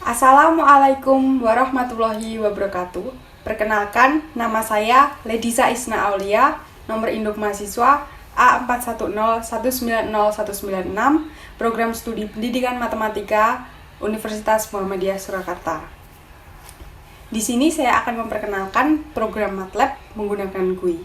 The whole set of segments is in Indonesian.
Assalamualaikum warahmatullahi wabarakatuh. Perkenalkan, nama saya Ledisa Isna Aulia, nomor induk mahasiswa A4101901996, Program Studi Pendidikan Matematika, Universitas Muhammadiyah Surakarta. Di sini saya akan memperkenalkan program MATLAB menggunakan GUI.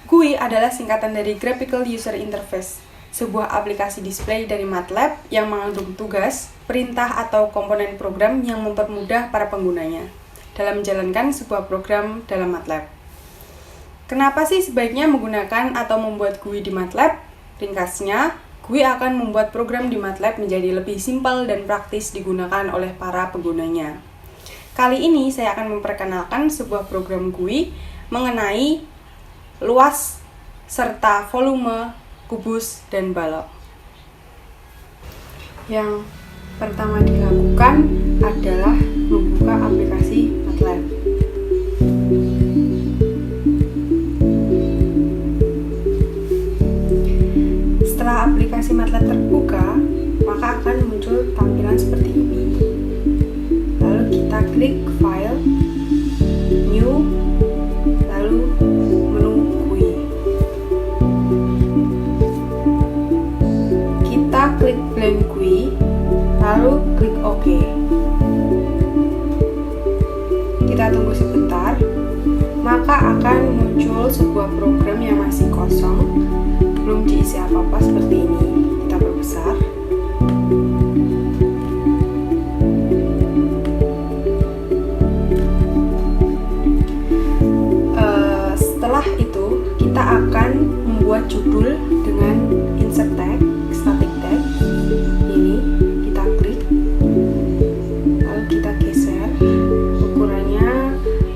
GUI adalah singkatan dari Graphical User Interface, sebuah aplikasi display dari MATLAB yang mengandung tugas, perintah atau komponen program yang mempermudah para penggunanya dalam menjalankan sebuah program dalam MATLAB. Kenapa sih sebaiknya menggunakan atau membuat GUI di MATLAB? Ringkasnya, GUI akan membuat program di MATLAB menjadi lebih simpel dan praktis digunakan oleh para penggunanya. Kali ini saya akan memperkenalkan sebuah program GUI mengenai luas serta volume kubus dan balok. Yang pertama dilakukan adalah membuka aplikasi MATLAB. Setelah aplikasi MATLAB terbuka, maka akan muncul tampilan seperti ini. Lalu kita klik File, New, lalu menu GUI. Kita klik Blend GUI, lalu klik OK. Kita tunggu sebentar, maka akan muncul sebuah program yang masih kosong, belum diisi apa-apa seperti ini. Kita perbesar. Setelah itu, kita akan membuat judul dengan insert tag, static tag. Ini kita klik, lalu kita geser. Ukurannya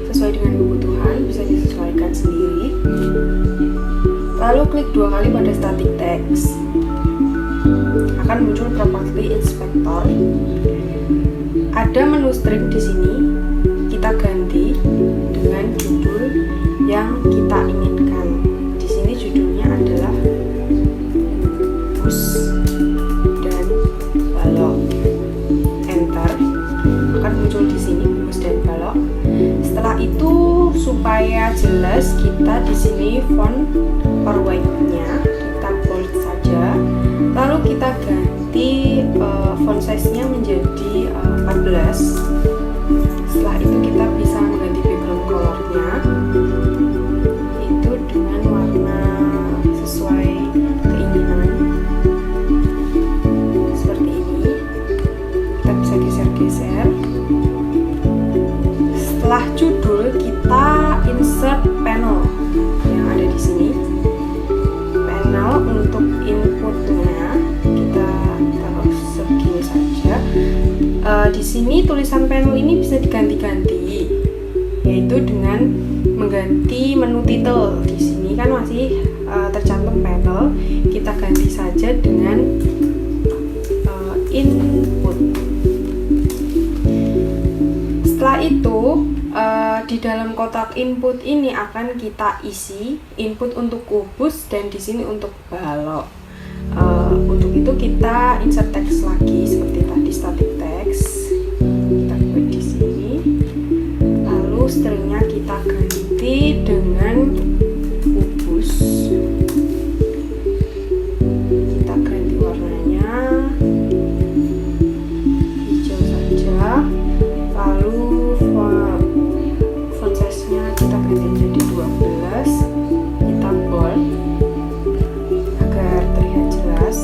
sesuai dengan kebutuhan, bisa disesuaikan sendiri. Lalu klik 2 kali pada static text. Akan muncul property inspector. Ada menu string di sini. Kita ganti dengan judul yang kita inginkan. Di sini judulnya adalah bus dan balok. Enter. Akan muncul di sini bus dan balok. Setelah itu, supaya jelas, kita di sini font or white-nya kita bold saja. Lalu kita ganti font size-nya menjadi 14. Setelah itu kita bisa mengganti background color-nya itu dengan warna sesuai keinginan seperti ini. Kita bisa geser-geser. Setelah judul, kita insert panel yang ada di sini. Panel untuk inputnya kita taruh segini saja. Di sini tulisan panel ini bisa diganti-ganti, yaitu dengan mengganti menu title. Di sini kan masih tercantum panel, kita ganti saja dengan input. Setelah itu, di dalam kotak input ini akan kita isi input untuk kubus dan di sini untuk balok. Untuk itu kita insert text lagi seperti tadi, static text. Kita buat di sini. Lalu stringnya kita ganti dengan kubus. Kita ganti warnanya hijau saja. Lalu font size-nya kita ganti jadi 12. Kita bold agar terlihat jelas.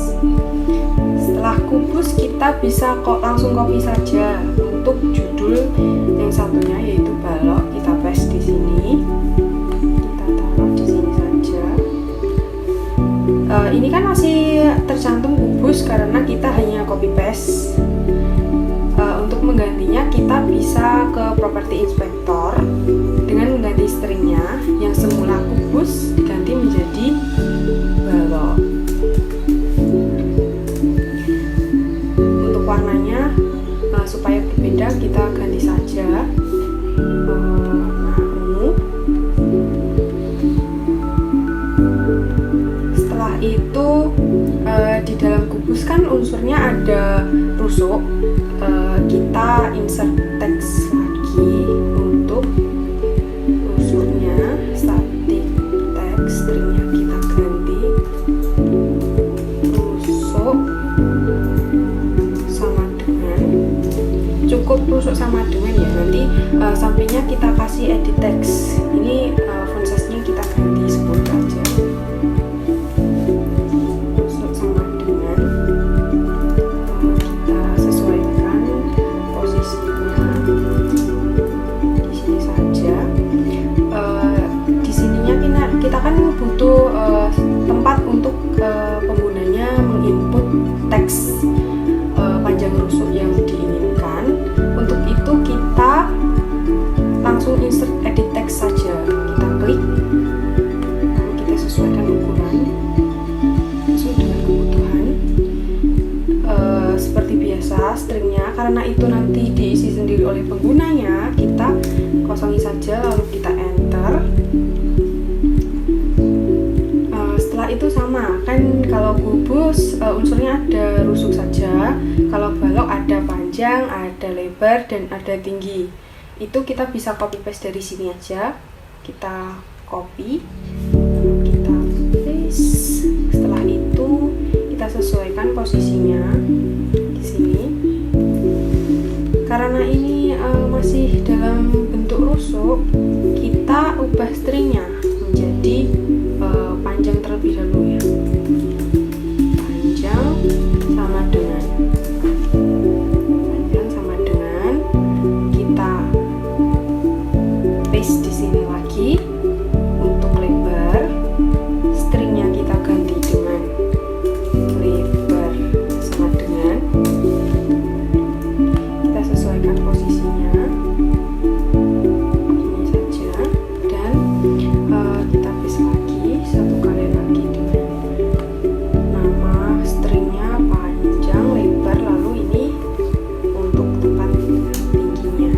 Setelah kubus, kita bisa langsung copy saja untuk judul yang satunya, yaitu balok. Kita paste di sini. Kita taruh di sini saja. Ini kan masih tercantum kubus karena kita hanya copy paste. Untuk menggantinya, kita bisa ke property inspector dengan mengganti stringnya yang semula kubus diganti menjadi balok. Untuk warnanya, supaya berbeda, kita ganti saja warna ungu. Setelah itu, di dalam kubus kan unsurnya ada rusuk. Kita insert teks lagi untuk unsurnya. Static text stringnya kita ganti rusuk sama dengan, cukup rusuk sama dengan ya, nanti sampingnya kita kasih edit text. Ini font size-nya kita ganti 10 aja. Rusuk sama dengan, kita sesuaikan posisinya di sini saja. Di sininya kita kan butuh tempat untuk penggunanya menginput teks panjang rusuk yang diinginkan. Untuk itu kita langsung insert edit text saja. Kita klik, lalu kita sesuaikan ukuran sesuai dengan kebutuhan. Seperti biasa stringnya, karena itu nanti diisi sendiri oleh penggunanya, kita kosongi saja lalu kita enter. Setelah itu sama kan, kalau gubus unsurnya ada rusuk saja, kalau balok ada panjang, ada lebar, dan ada tinggi. Itu kita bisa copy paste dari sini aja. Kita copy, kita paste. Setelah itu kita sesuaikan posisinya di sini. Karena ini masih dalam bentuk rusuk, kita ubah stringnya menjadi panjang terlebih dahulu ya. Panjang sama dengan, panjang sama dengan, kita paste di sini lagi. Untuk lebar, stringnya kita ganti dengan lebar sama dengan, kita sesuaikan posisinya ini saja, dan kita paste lagi satu kali lagi dengan nama stringnya panjang, lebar, lalu ini untuk tempat tingginya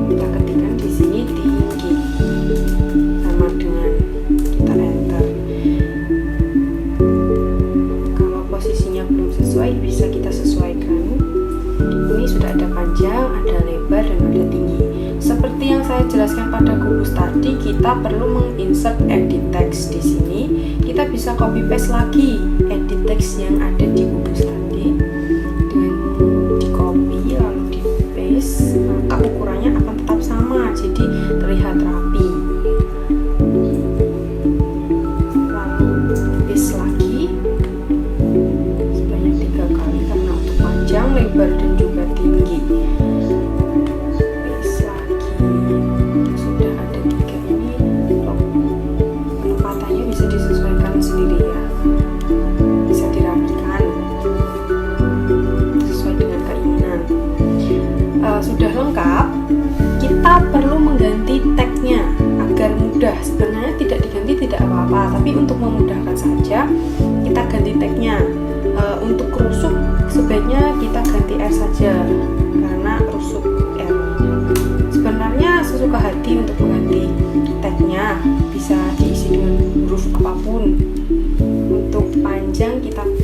kita ketikkan di sini tinggi sama dengan, kita enter. Kalau posisinya belum sesuai bisa kita sesuaikan. Ini sudah ada panjang, ada lebar, dan ada tinggi. Seperti yang saya jelaskan pada gubus tadi, kita perlu menginsert edit text di sini. Kita bisa copy paste lagi edit text yang ada di gubus tadi dengan di copy lalu di paste, maka ukurannya akan tetap sama, jadi terlihat rapi. Lalu paste lagi sebanyak 3 kali karena untuk panjang, lebar, dan juga tinggi. Paste lagi, sudah ada 3 ini. Penempatannya bisa disesuaikan sendiri ya, bisa dirapikan sesuai dengan keinginan. Sudah lengkap, kita perlu mengganti tagnya agar mudah. Sebenarnya tidak diganti tidak apa-apa, tapi untuk memudahkan saja kita ganti tagnya. Untuk rusuk sebaiknya kita ganti R saja karena rusuk R. Sebenarnya sesuka hati untuk mengganti tagnya, bisa diisi dengan huruf apapun. Untuk panjang kita P,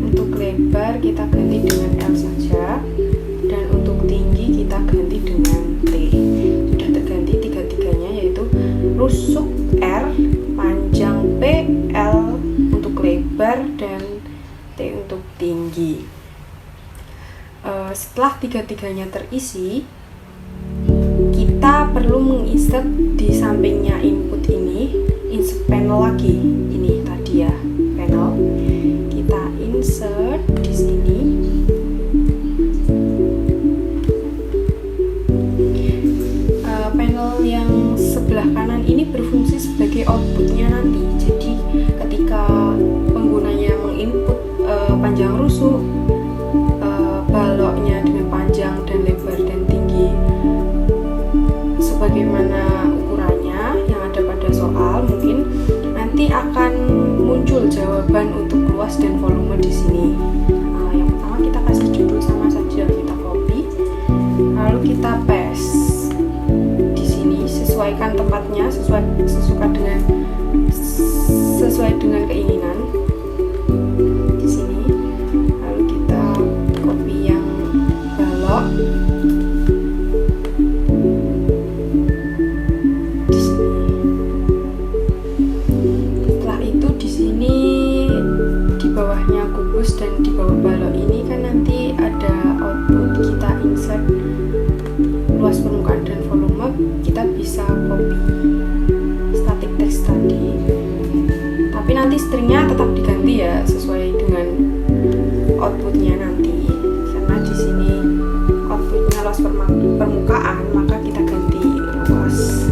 untuk lebar kita ganti dengan L saja, dan untuk tinggi kita ganti dengan T. Sudah terganti tiga-tiganya, yaitu rusuk R, panjang P, L untuk lebar, dan T untuk tinggi. Setelah tiga-tiganya terisi, kita perlu menginsert di sampingnya input ini, insert panel lagi. Ini tadi ya, panel. Kita insert di sini. Panel yang sebelah kanan ini berfungsi sebagai outputnya nanti. Jadi ketika penggunanya menginput panjang rusuk, baloknya dengan panjang dan lebar dan tinggi sebagaimana ukurannya yang ada pada soal, mungkin nanti akan muncul jawaban untuk luas dan volume di sini. Yang pertama kita kasih judul sama saja, kita copy, lalu kita paste di sini. Sesuaikan tempatnya sesuai dengan keinginan di sini. Lalu kita copy yang balok, luas permukaan, maka kita ganti luas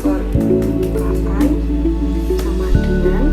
permukaan sama dengan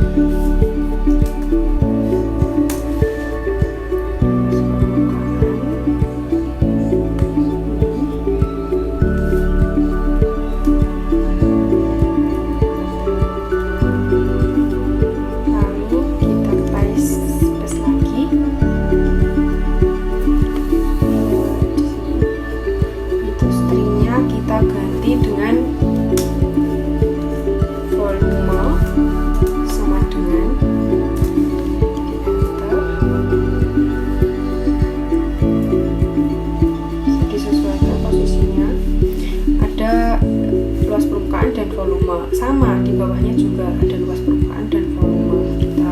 volume. Sama, di bawahnya juga ada luas permukaan dan volume. Kita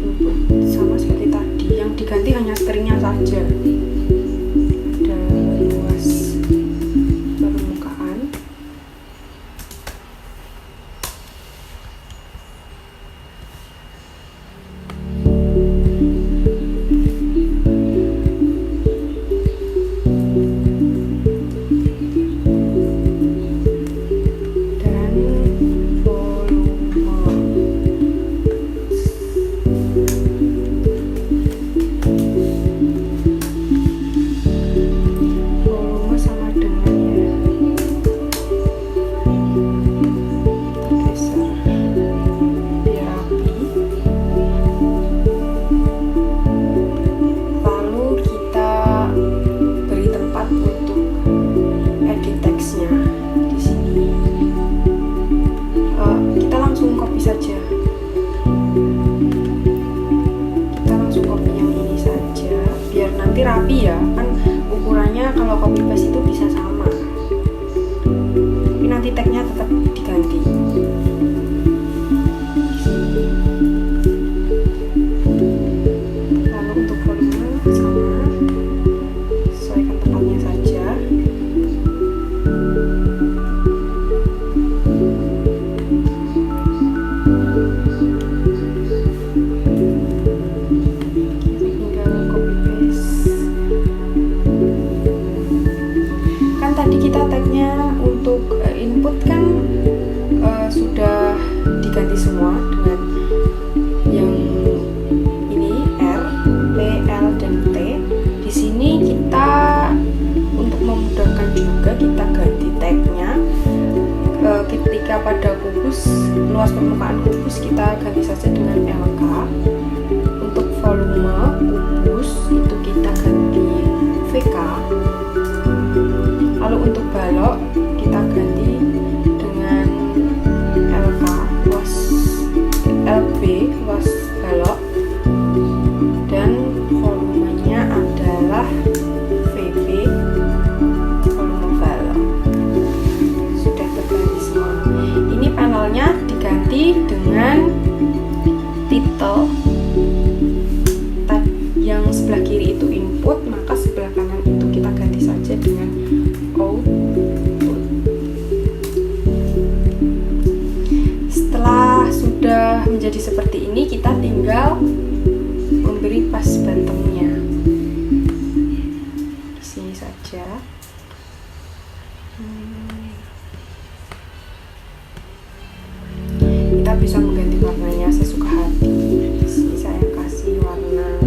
input sama seperti tadi, yang diganti hanya stringnya saja. Ada luas permukaan, rapi ya, kan ukurannya kalau copy paste itu bisa sama, tapi nanti tagnya tetap diganti. Lalu untuk volume sama, sesuaikan tempatnya saja. Tadi kita tagnya untuk input kan sudah diganti semua dengan yang ini R, P, L, dan T. Di sini kita untuk memudahkan juga kita ganti tagnya. Ketika pada kubus, luas permukaan kubus kita ganti saja dengan LK. Untuk volume kubus itu kita ganti VK. Lalu untuk balok kita ganti dengan LK, luas LB, luas balok, dan volumenya adalah VB, volume balok. Sudah terganti semua. Ini panelnya diganti dengan title. Yang sebelah kiri itu input, maka sebelah kanan itu kita ganti saja dengan output. Setelah sudah menjadi seperti ini, kita tinggal memberi pas bottomnya di sini saja. Kita bisa mengganti warnanya sesuka hati. Di sini saya kasih warna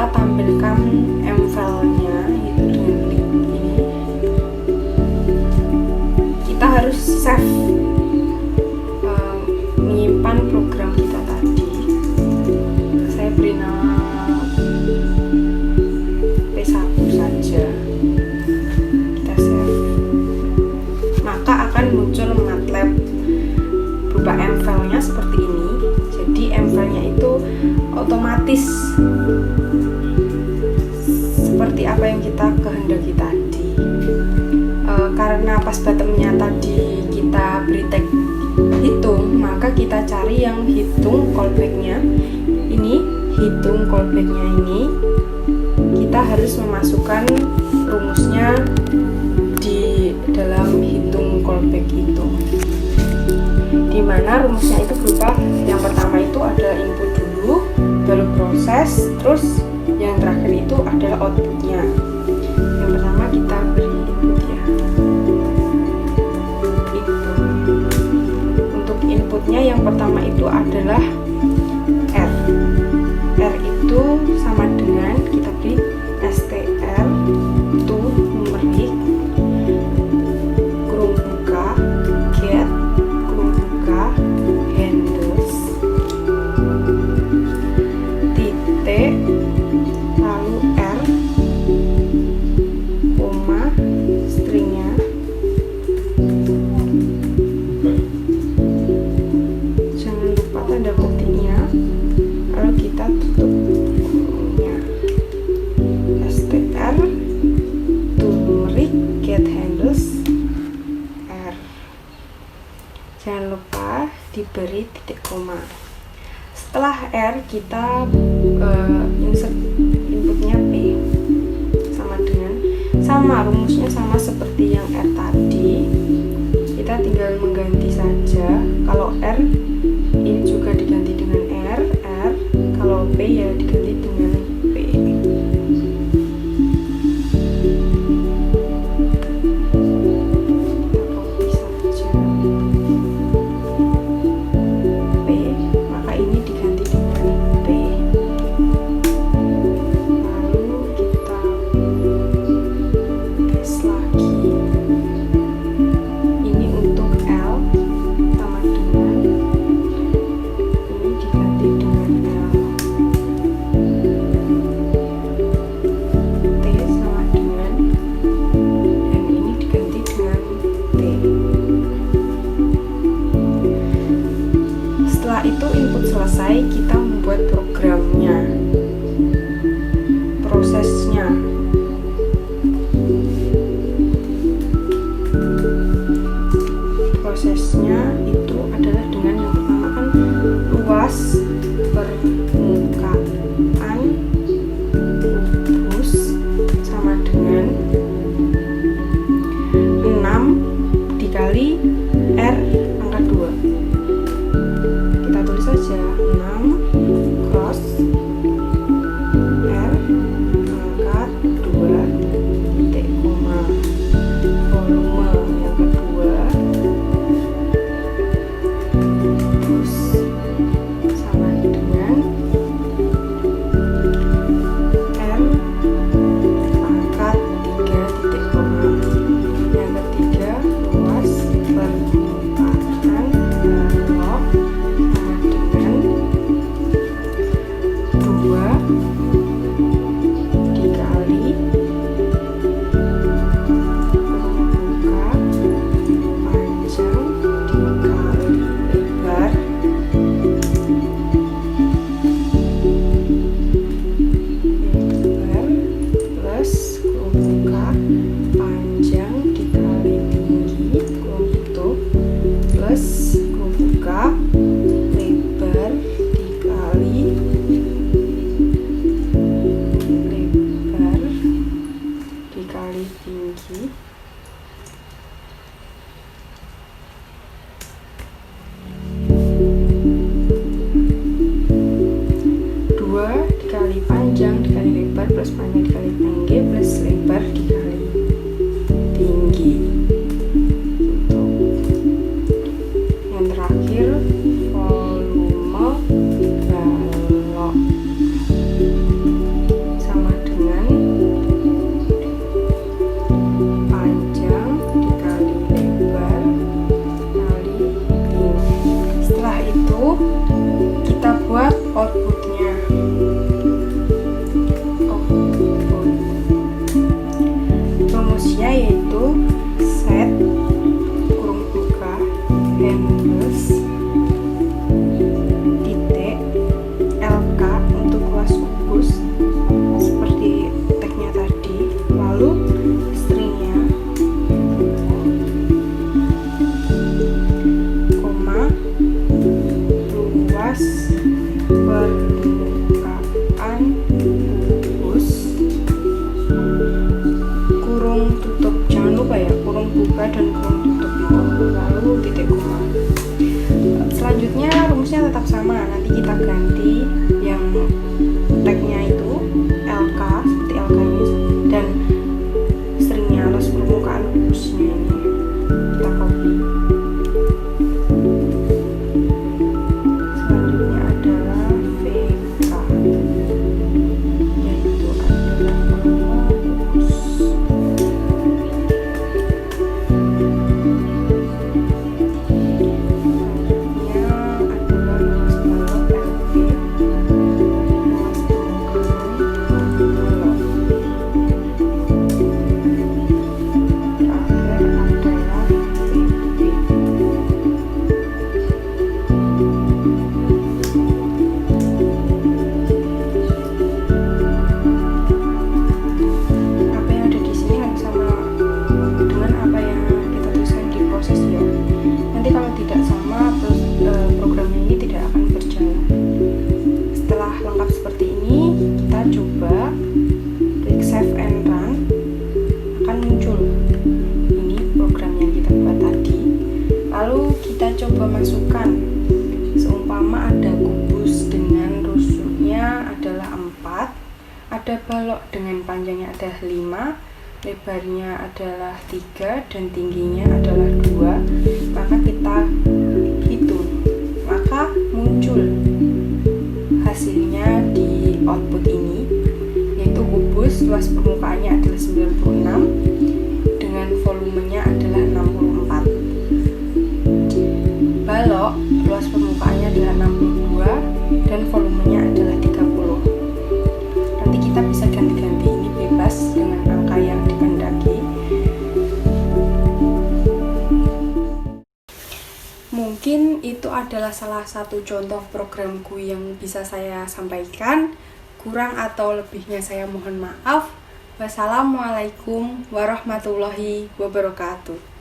tampilkan M-file-nya itu dengan link ini. Kita harus save, menyimpan program kita tadi. Saya beri nama P1 saja. Kita save, maka akan muncul MATLAB berupa M-file-nya seperti ini. Jadi M-file-nya itu otomatis seperti apa yang kita kehendaki tadi. Karena pas bottomnya tadi kita beri tag hitung, maka kita cari yang hitung callback-nya. Ini hitung callback-nya ini kita harus memasukkan rumusnya di dalam hitung callback itu, dimana rumusnya itu berupa yang pertama itu ada input dulu, baru proses, terus yang terakhir itu adalah outputnya. Yang pertama kita beri input ya, itu untuk inputnya yang pertama itu adalah R. R itu sama dengan kita beri str to numeric kurung buka get kurung buka handles titik lalu R koma stringnya jangan lupa tanda kutinya, lalu kita tutup kurungnya. str to numeric get handles R, jangan lupa diberi titik koma. Setelah R kita insert inputnya P sama rumusnya sama seperti yang R tadi, kita tinggal mengganti saja. Kalau R ini juga diganti dengan R, kalau P ya diganti dengan P. Kita copy saja P, maka ini diganti dengan P. Lalu kita paste lagi. Ini untuk L sama dengan ini diganti dengan L. T sama dengan dan ini diganti dengan T. Setelah itu input selesai, kita membuat programnya, prosesnya. Prosesnya itu adalah dengan yang pertama kan luas permukaan kubus sama dengan 6 dikali R angka 2. Kita tulis saja 6 cross R angka 2 titik koma. Volume yang kedua terus sama dengan R angka 3 titik koma. Yang ketiga luas permukaan. sama, nanti kita ganti yang tagnya itu LK seperti LK ini, dan stringnya atas permukaan kubusnya ini kita copy. Selanjutnya adalah VK, yaitu adalah nama kubus. Coba klik save and run, akan muncul ini program yang kita buat tadi. Lalu kita coba masukkan, seumpama ada kubus dengan rusuknya adalah 4, ada balok dengan panjangnya adalah 5, lebarnya adalah 3, dan tingginya adalah 2, maka kita hitung, maka muncul hasilnya di output ini, yaitu kubus luas permukaannya adalah 96 dengan volumenya adalah 64. Balok luas permukaannya adalah 62 dan volumenya adalah 30. Nanti kita bisa ganti-ganti, ini bebas dengan angka yang dikehendaki. Mungkin itu adalah salah satu contoh program GUI yang bisa saya sampaikan. Kurang atau lebihnya saya mohon maaf. Wassalamualaikum warahmatullahi wabarakatuh.